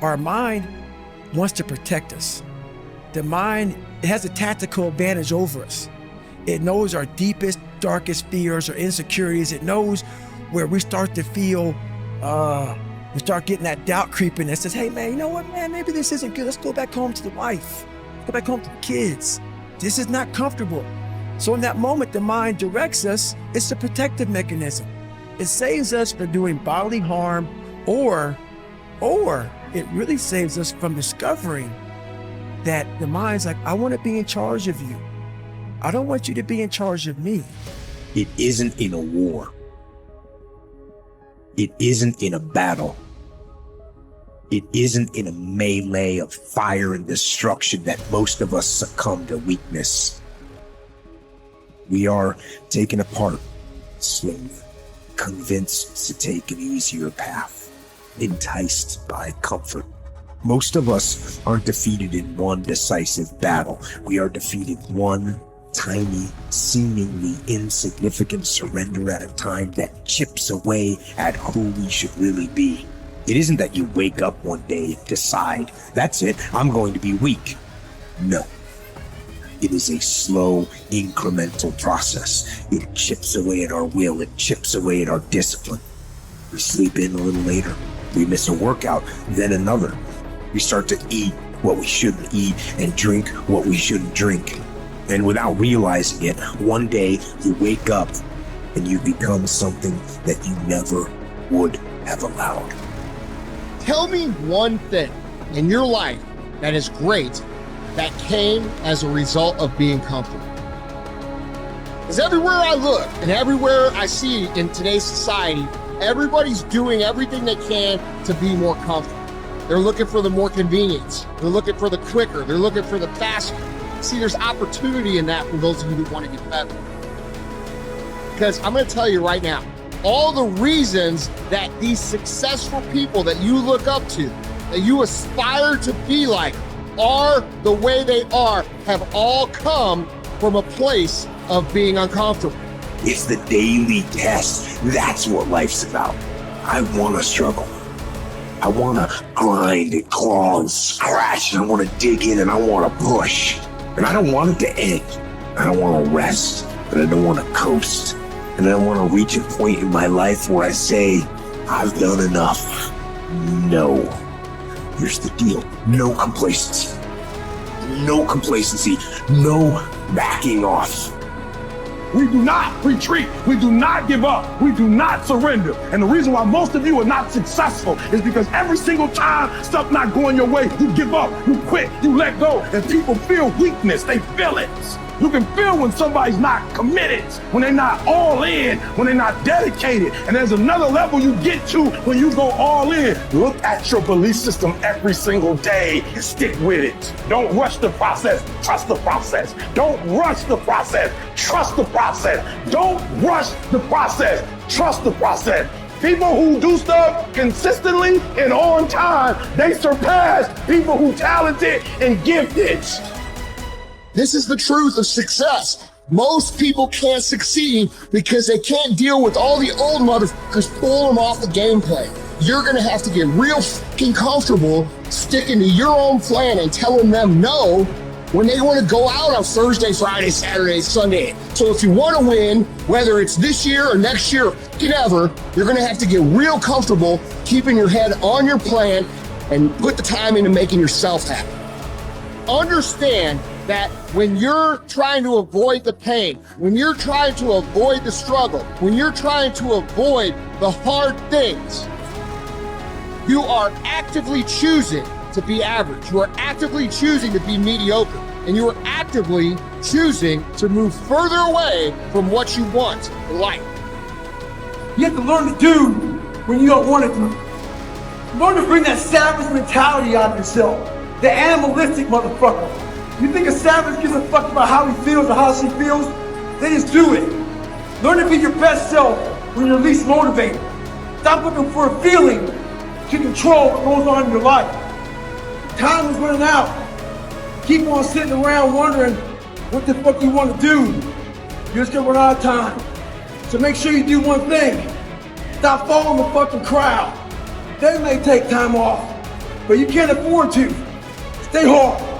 Our mind wants to protect us. The mind, it has a tactical advantage over us. It knows our deepest, darkest fears or insecurities. It knows where we start to feel, we start getting that doubt creeping that says, hey man, you know what, man, maybe this isn't good. Let's go back home to the wife. Go back home to the kids. This is not comfortable. So in that moment, the mind directs us. It's a protective mechanism. It saves us from doing bodily harm, or it really saves us from discovering that the mind's like, I want to be in charge of you. I don't want you to be in charge of me. It isn't in a war. It isn't in a battle. It isn't in a melee of fire and destruction that most of us succumb to weakness. We are taken apart slowly, convinced to take an easier path, enticed by comfort. Most of us aren't defeated in one decisive battle. We are defeated one tiny, seemingly insignificant surrender at a time that chips away at who we should really be. It isn't that you wake up one day and decide, that's it, I'm going to be weak. No. It is a slow, incremental process. It chips away at our will. It chips away at our discipline. We sleep in a little later. We miss a workout, then another. We start to eat what we shouldn't eat and drink what we shouldn't drink. And without realizing it, one day you wake up and you become something that you never would have allowed. Tell me one thing in your life that is great that came as a result of being comfortable. Because everywhere I look and everywhere I see in today's society, everybody's doing everything they can to be more comfortable. They're looking for the more convenience. They're looking for the quicker. They're looking for the faster. See, there's opportunity in that for those of you who want to get better. Because I'm going to tell you right now, all the reasons that these successful people that you look up to, that you aspire to be like, are the way they are, have all come from a place of being uncomfortable. It's the daily test. That's what life's about. I want to struggle. I want to grind and claw and scratch, and I want to dig in and I want to push. And I don't want it to end. I don't want to rest, and I don't want to coast. And I don't want to reach a point in my life where I say, I've done enough. No. Here's the deal. No complacency. No complacency. No backing off. We do not retreat. We do not give up. We do not surrender. And the reason why most of you are not successful is because every single time stuff not going your way, you give up, you quit, you let go, and people feel weakness. They feel it. You can feel when somebody's not committed, when they're not all in, when they're not dedicated. And there's another level you get to when you go all in. Look at your belief system every single day and stick with it. Don't rush the process. Trust the process. Don't rush the process. Trust the process. Don't rush the process. Trust the process. People who do stuff consistently and on time, they surpass people who talented and gifted. This is the truth of success. Most people can't succeed because they can't deal with all the old motherfuckers pulling them off the gameplay. You're gonna have to get real fucking comfortable sticking to your own plan and telling them no when they want to go out on Thursday, Friday, Saturday, Sunday. So if you want to win, whether it's this year or next year or fucking ever, you're gonna have to get real comfortable keeping your head on your plan and put the time into making yourself happy. Understand that when you're trying to avoid the pain, when you're trying to avoid the struggle, when you're trying to avoid the hard things, you are actively choosing to be average. You are actively choosing to be mediocre. And you are actively choosing to move further away from what you want in life. You have to learn to do when you don't want to do. Learn to bring that savage mentality out of yourself. The animalistic motherfucker. You think a savage gives a fuck about how he feels or how she feels? They just do it. Learn to be your best self when you're least motivated. Stop looking for a feeling to control what goes on in your life. Time is running out. Keep on sitting around wondering what the fuck you want to do. You're just gonna run out of time. So make sure you do one thing. Stop following the fucking crowd. They may take time off, but you can't afford to. Stay hard.